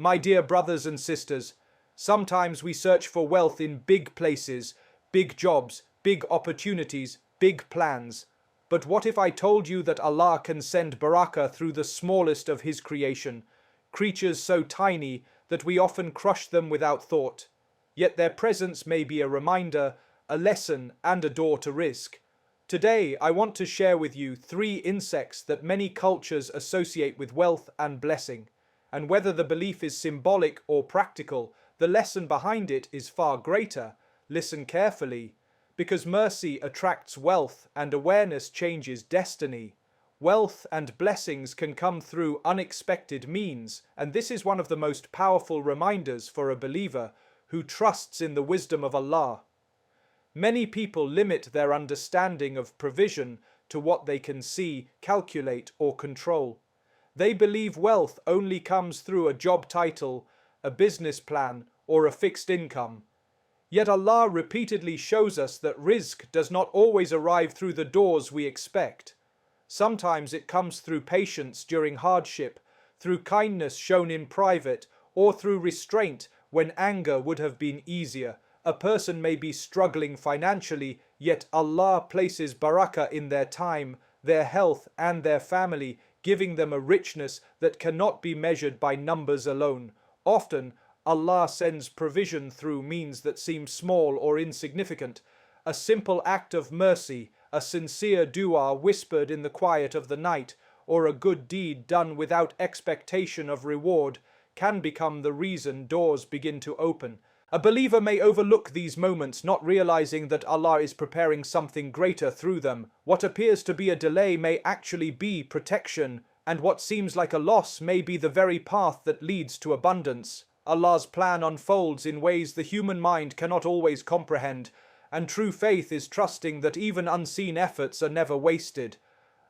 My dear brothers and sisters, sometimes we search for wealth in big places, big jobs, big opportunities, big plans. But what if I told you that Allah can send barakah through the smallest of His creation, creatures so tiny that we often crush them without thought? Yet their presence may be a reminder, a lesson, and a door to rizq. Today, I want to share with you 3 insects that many cultures associate with wealth and blessing. And whether the belief is symbolic or practical, the lesson behind it is far greater. Listen carefully, because mercy attracts wealth and awareness changes destiny. Wealth and blessings can come through unexpected means, and this is one of the most powerful reminders for a believer who trusts in the wisdom of Allah. Many people limit their understanding of provision to what they can see, calculate, or control. They believe wealth only comes through a job title, a business plan, or a fixed income. Yet Allah repeatedly shows us that rizq does not always arrive through the doors we expect. Sometimes it comes through patience during hardship, through kindness shown in private, or through restraint when anger would have been easier. A person may be struggling financially, yet Allah places barakah in their time, their health, and their family, giving them a richness that cannot be measured by numbers alone. Often, Allah sends provision through means that seem small or insignificant. A simple act of mercy, a sincere dua whispered in the quiet of the night, or a good deed done without expectation of reward, can become the reason doors begin to open. A believer may overlook these moments, not realizing that Allah is preparing something greater through them. What appears to be a delay may actually be protection, and what seems like a loss may be the very path that leads to abundance. Allah's plan unfolds in ways the human mind cannot always comprehend, and true faith is trusting that even unseen efforts are never wasted.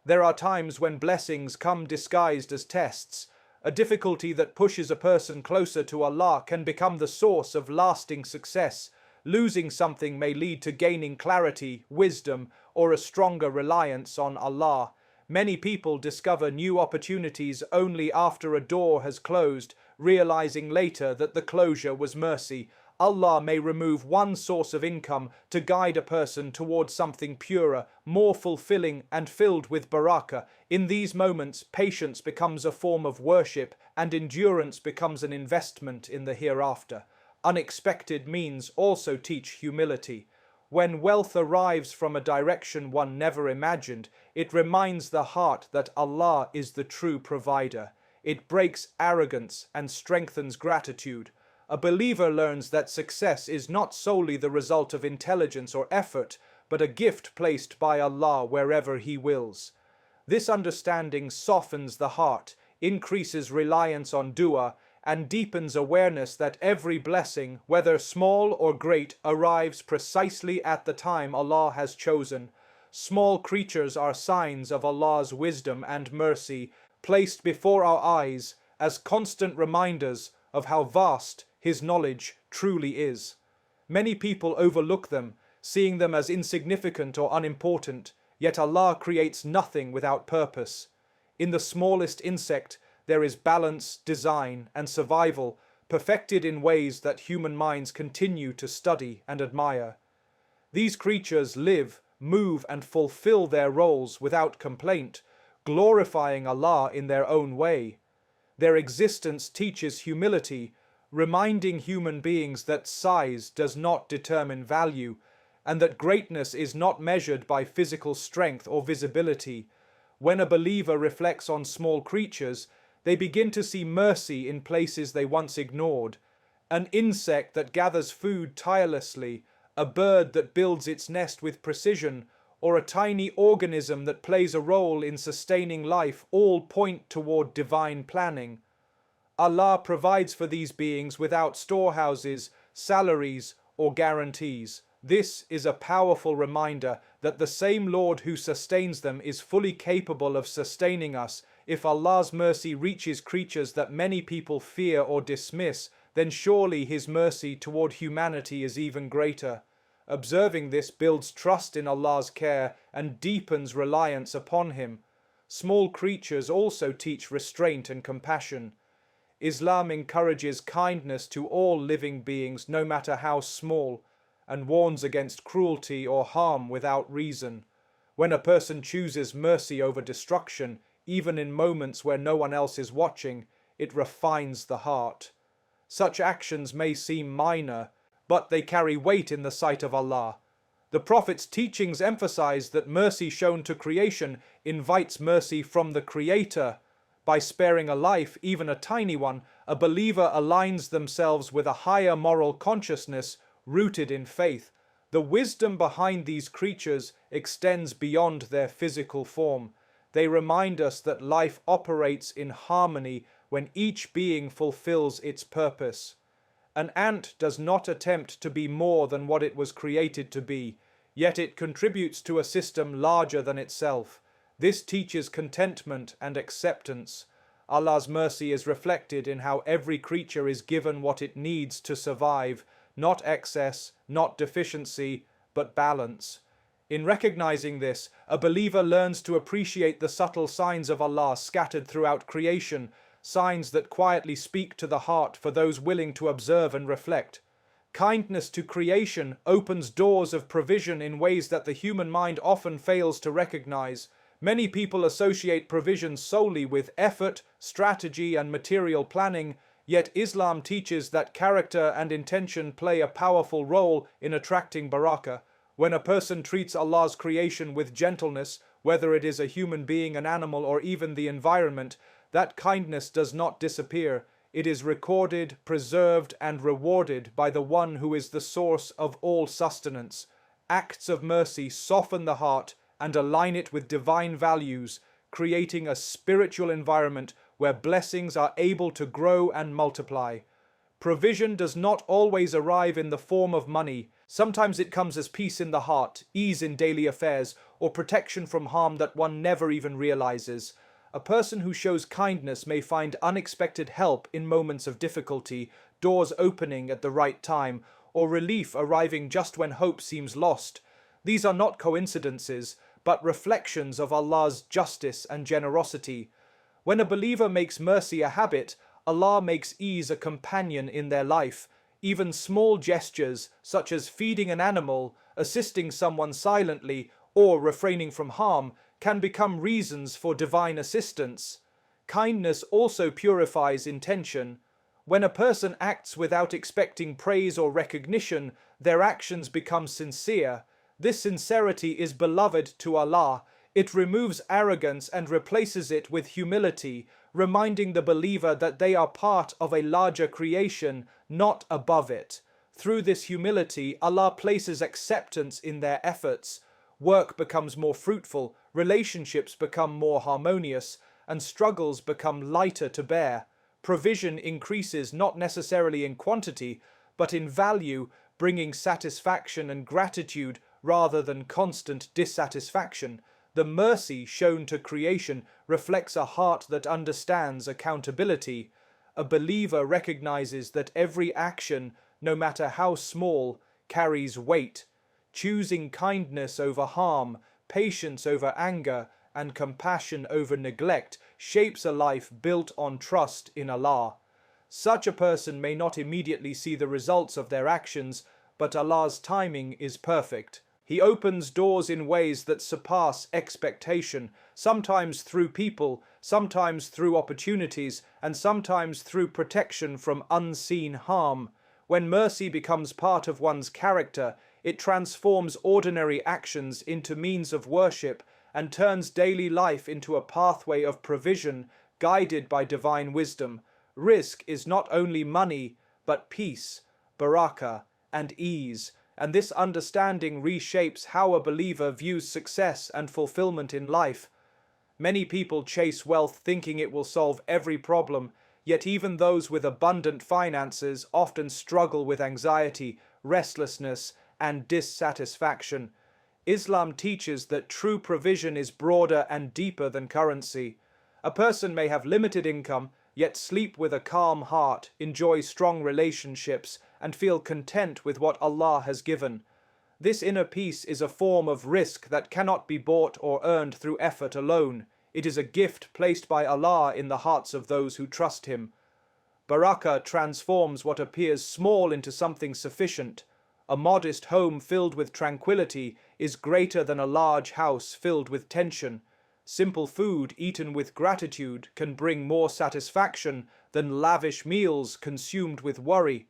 There are times when blessings come disguised as tests. A difficulty that pushes a person closer to Allah can become the source of lasting success. Losing something may lead to gaining clarity, wisdom, or a stronger reliance on Allah. Many people discover new opportunities only after a door has closed, realizing later that the closure was mercy. Allah may remove one source of income to guide a person towards something purer, more fulfilling, and filled with barakah. In these moments, patience becomes a form of worship, and endurance becomes an investment in the hereafter. Unexpected means also teach humility. When wealth arrives from a direction one never imagined, it reminds the heart that Allah is the true provider. It breaks arrogance and strengthens gratitude. A believer learns that success is not solely the result of intelligence or effort, but a gift placed by Allah wherever He wills. This understanding softens the heart, increases reliance on dua, and deepens awareness that every blessing, whether small or great, arrives precisely at the time Allah has chosen. Small creatures are signs of Allah's wisdom and mercy, placed before our eyes as constant reminders of how vast His knowledge truly is. Many people overlook them, seeing them as insignificant or unimportant, yet Allah creates nothing without purpose. In the smallest insect, there is balance, design, and survival, perfected in ways that human minds continue to study and admire. These creatures live, move, and fulfill their roles without complaint, glorifying Allah in their own way. Their existence teaches humility, reminding human beings that size does not determine value, and that greatness is not measured by physical strength or visibility. When a believer reflects on small creatures, they begin to see mercy in places they once ignored. An insect that gathers food tirelessly, a bird that builds its nest with precision, or a tiny organism that plays a role in sustaining life all point toward divine planning. Allah provides for these beings without storehouses, salaries, or guarantees. This is a powerful reminder that the same Lord who sustains them is fully capable of sustaining us. If Allah's mercy reaches creatures that many people fear or dismiss, then surely His mercy toward humanity is even greater. Observing this builds trust in Allah's care and deepens reliance upon Him. Small creatures also teach restraint and compassion. Islam encourages kindness to all living beings, no matter how small, and warns against cruelty or harm without reason. When a person chooses mercy over destruction, even in moments where no one else is watching, it refines the heart. Such actions may seem minor, but they carry weight in the sight of Allah. The Prophet's teachings emphasize that mercy shown to creation invites mercy from the Creator. By sparing a life, even a tiny one, a believer aligns themselves with a higher moral consciousness rooted in faith. The wisdom behind these creatures extends beyond their physical form. They remind us that life operates in harmony when each being fulfills its purpose. An ant does not attempt to be more than what it was created to be, yet it contributes to a system larger than itself. This teaches contentment and acceptance. Allah's mercy is reflected in how every creature is given what it needs to survive, not excess, not deficiency, but balance. In recognizing this, a believer learns to appreciate the subtle signs of Allah scattered throughout creation, signs that quietly speak to the heart for those willing to observe and reflect. Kindness to creation opens doors of provision in ways that the human mind often fails to recognize. Many people associate provision solely with effort, strategy, and material planning, yet Islam teaches that character and intention play a powerful role in attracting barakah. When a person treats Allah's creation with gentleness, whether it is a human being, an animal, or even the environment, that kindness does not disappear. It is recorded, preserved, and rewarded by the one who is the source of all sustenance. Acts of mercy soften the heart and align it with divine values, creating a spiritual environment where blessings are able to grow and multiply. Provision does not always arrive in the form of money. Sometimes it comes as peace in the heart, ease in daily affairs, or protection from harm that one never even realizes. A person who shows kindness may find unexpected help in moments of difficulty, doors opening at the right time, or relief arriving just when hope seems lost. These are not coincidences, but reflections of Allah's justice and generosity. When a believer makes mercy a habit, Allah makes ease a companion in their life. Even small gestures, such as feeding an animal, assisting someone silently, or refraining from harm, can become reasons for divine assistance. Kindness also purifies intention. When a person acts without expecting praise or recognition, their actions become sincere. This sincerity is beloved to Allah. It removes arrogance and replaces it with humility, reminding the believer that they are part of a larger creation, not above it. Through this humility, Allah places acceptance in their efforts. Work becomes more fruitful, relationships become more harmonious, and struggles become lighter to bear. Provision increases not necessarily in quantity, but in value, bringing satisfaction and gratitude rather than constant dissatisfaction. The mercy shown to creation reflects a heart that understands accountability. A believer recognizes that every action, no matter how small, carries weight. Choosing kindness over harm, patience over anger, and compassion over neglect shapes a life built on trust in Allah. Such a person may not immediately see the results of their actions, but Allah's timing is perfect. He opens doors in ways that surpass expectation, sometimes through people, sometimes through opportunities, and sometimes through protection from unseen harm. When mercy becomes part of one's character, it transforms ordinary actions into means of worship and turns daily life into a pathway of provision guided by divine wisdom. Rizq is not only money, but peace, barakah, and ease, and this understanding reshapes how a believer views success and fulfillment in life. Many people chase wealth thinking it will solve every problem, yet even those with abundant finances often struggle with anxiety, restlessness, and dissatisfaction. Islam teaches that true provision is broader and deeper than currency. A person may have limited income, yet sleep with a calm heart, enjoy strong relationships, and feel content with what Allah has given. This inner peace is a form of rizq that cannot be bought or earned through effort alone. It is a gift placed by Allah in the hearts of those who trust Him. Barakah transforms what appears small into something sufficient. A modest home filled with tranquility is greater than a large house filled with tension. Simple food eaten with gratitude can bring more satisfaction than lavish meals consumed with worry.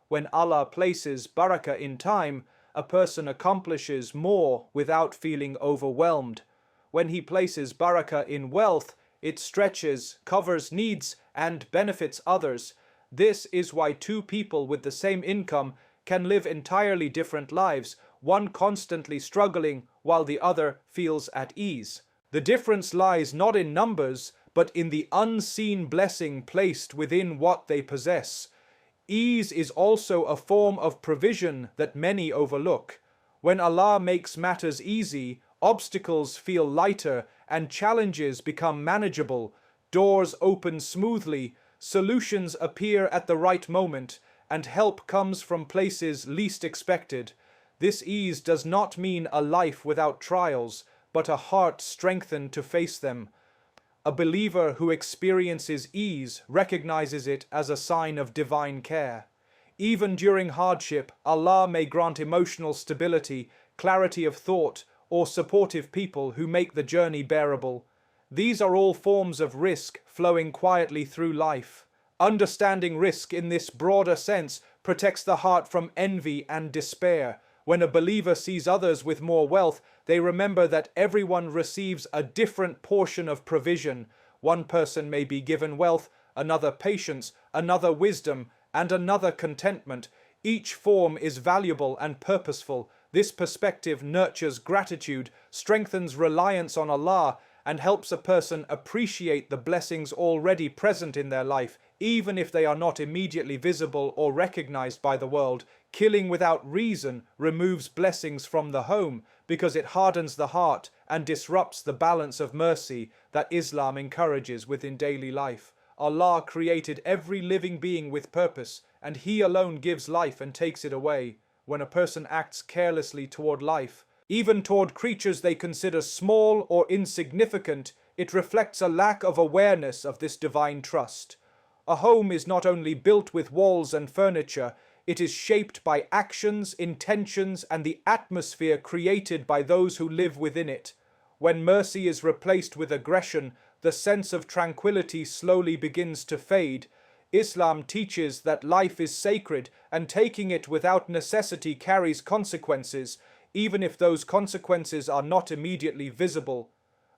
When Allah places barakah in time, a person accomplishes more without feeling overwhelmed. When He places barakah in wealth, it stretches, covers needs, and benefits others. This is why two people with the same income can live entirely different lives, one constantly struggling while the other feels at ease. The difference lies not in numbers, but in the unseen blessing placed within what they possess. Ease is also a form of provision that many overlook. When Allah makes matters easy, obstacles feel lighter and challenges become manageable. Doors open smoothly, solutions appear at the right moment, and help comes from places least expected. This ease does not mean a life without trials, but a heart strengthened to face them. A believer who experiences ease recognizes it as a sign of divine care. Even during hardship, Allah may grant emotional stability, clarity of thought, or supportive people who make the journey bearable. These are all forms of rizq flowing quietly through life. Understanding rizq in this broader sense protects the heart from envy and despair. When a believer sees others with more wealth, they remember that everyone receives a different portion of provision. One person may be given wealth, another patience, another wisdom, and another contentment. Each form is valuable and purposeful. This perspective nurtures gratitude, strengthens reliance on Allah, and helps a person appreciate the blessings already present in their life, even if they are not immediately visible or recognized by the world. Killing without reason removes blessings from the home because it hardens the heart and disrupts the balance of mercy that Islam encourages within daily life. Allah created every living being with purpose, and He alone gives life and takes it away. When a person acts carelessly toward life, even toward creatures they consider small or insignificant, it reflects a lack of awareness of this divine trust. A home is not only built with walls and furniture, it is shaped by actions, intentions, and the atmosphere created by those who live within it. When mercy is replaced with aggression, the sense of tranquility slowly begins to fade. Islam teaches that life is sacred, and taking it without necessity carries consequences, even if those consequences are not immediately visible.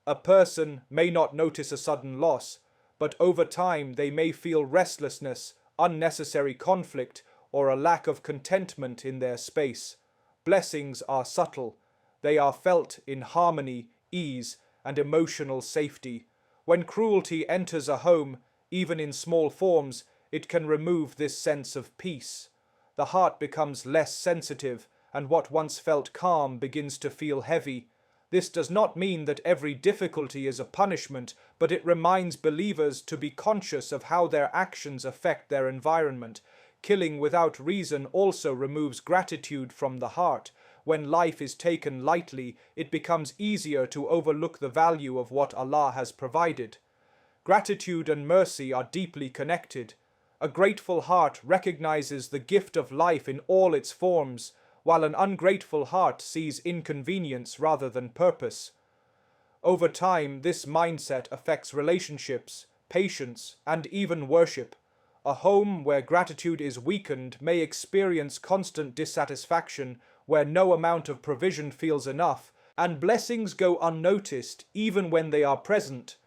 A person may not notice a sudden loss, but over time they may feel restlessness, unnecessary conflict, or a lack of contentment in their space. Blessings are subtle. They are felt in harmony, ease, and emotional safety. When cruelty enters a home, even in small forms, it can remove this sense of peace. The heart becomes less sensitive, and what once felt calm begins to feel heavy. This does not mean that every difficulty is a punishment, but it reminds believers to be conscious of how their actions affect their environment. Killing without reason also removes gratitude from the heart. When life is taken lightly, it becomes easier to overlook the value of what Allah has provided. Gratitude and mercy are deeply connected. A grateful heart recognizes the gift of life in all its forms, while an ungrateful heart sees inconvenience rather than purpose. Over time, this mindset affects relationships, patience, and even worship. A home where gratitude is weakened may experience constant dissatisfaction, where no amount of provision feels enough, and blessings go unnoticed even when they are present.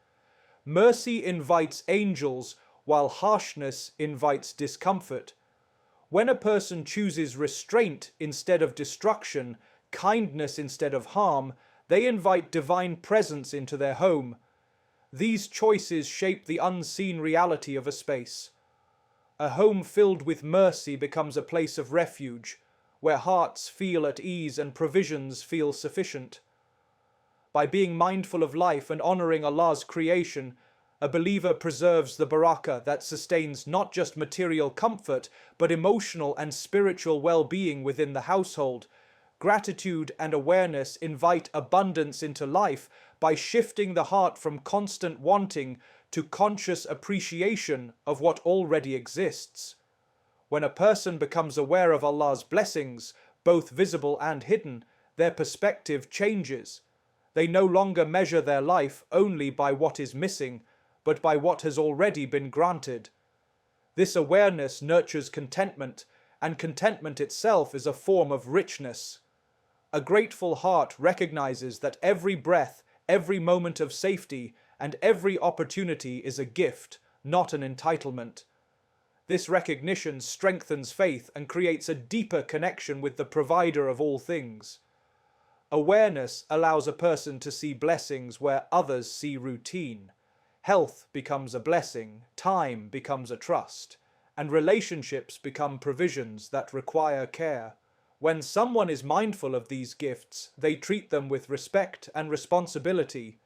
Mercy invites angels, while harshness invites discomfort. When a person chooses restraint instead of destruction, kindness instead of harm, they invite divine presence into their home. These choices shape the unseen reality of a space. A home filled with mercy becomes a place of refuge, where hearts feel at ease and provisions feel sufficient. By being mindful of life and honoring Allah's creation, a believer preserves the barakah that sustains not just material comfort, but emotional and spiritual well-being within the household. Gratitude and awareness invite abundance into life by shifting the heart from constant wanting to conscious appreciation of what already exists. When a person becomes aware of Allah's blessings, both visible and hidden, their perspective changes. They no longer measure their life only by what is missing, but by what has already been granted. This awareness nurtures contentment, and contentment itself is a form of richness. A grateful heart recognizes that every breath, every moment of safety, and every opportunity is a gift, not an entitlement. This recognition strengthens faith and creates a deeper connection with the provider of all things. Awareness allows a person to see blessings where others see routine. Health becomes a blessing, time becomes a trust, and relationships become provisions that require care. When someone is mindful of these gifts, they treat them with respect and responsibility.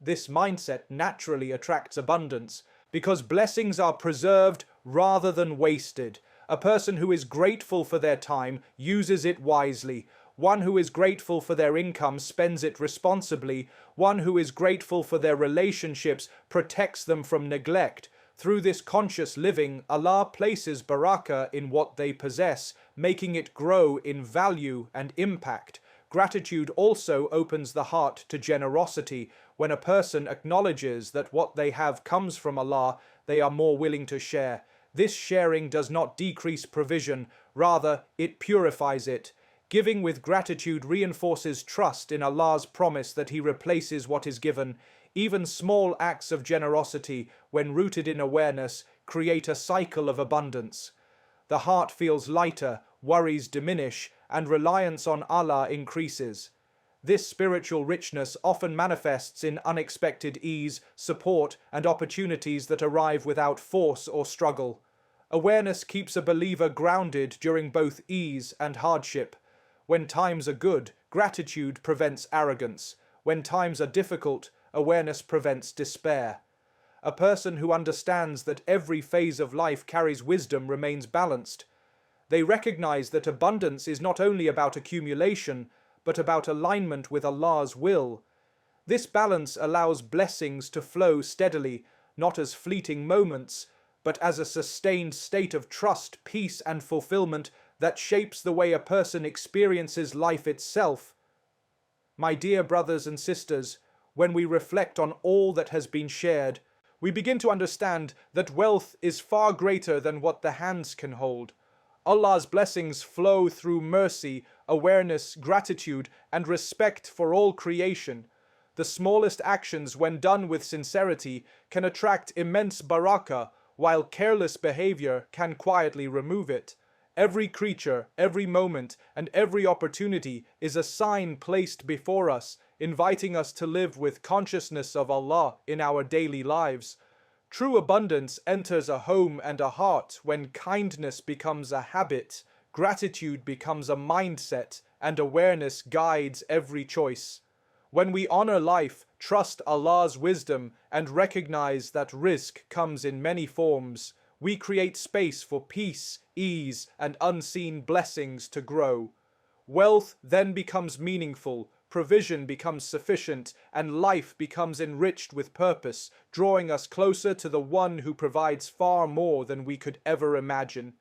This mindset naturally attracts abundance because blessings are preserved rather than wasted. A person who is grateful for their time uses it wisely. One who is grateful for their income spends it responsibly. One who is grateful for their relationships protects them from neglect. Through this conscious living, Allah places barakah in what they possess, making it grow in value and impact. Gratitude also opens the heart to generosity. When a person acknowledges that what they have comes from Allah, they are more willing to share. This sharing does not decrease provision, rather it purifies it. Giving with gratitude reinforces trust in Allah's promise that He replaces what is given. Even small acts of generosity, when rooted in awareness, create a cycle of abundance. The heart feels lighter, worries diminish, and reliance on Allah increases. This spiritual richness often manifests in unexpected ease, support, and opportunities that arrive without force or struggle. Awareness keeps a believer grounded during both ease and hardship. When times are good, gratitude prevents arrogance. When times are difficult, awareness prevents despair. A person who understands that every phase of life carries wisdom remains balanced. They recognize that abundance is not only about accumulation, but about alignment with Allah's will. This balance allows blessings to flow steadily, not as fleeting moments, but as a sustained state of trust, peace, and fulfillment that shapes the way a person experiences life itself. My dear brothers and sisters, when we reflect on all that has been shared, we begin to understand that wealth is far greater than what the hands can hold. Allah's blessings flow through mercy, awareness, gratitude, and respect for all creation. The smallest actions, when done with sincerity, can attract immense barakah, while careless behavior can quietly remove it. Every creature, every moment, and every opportunity is a sign placed before us, inviting us to live with consciousness of Allah in our daily lives. True abundance enters a home and a heart when kindness becomes a habit, gratitude becomes a mindset, and awareness guides every choice. When we honor life, trust Allah's wisdom, and recognize that Rizq comes in many forms, we create space for peace, ease, and unseen blessings to grow. Wealth then becomes meaningful, provision becomes sufficient, and life becomes enriched with purpose, drawing us closer to the one who provides far more than we could ever imagine.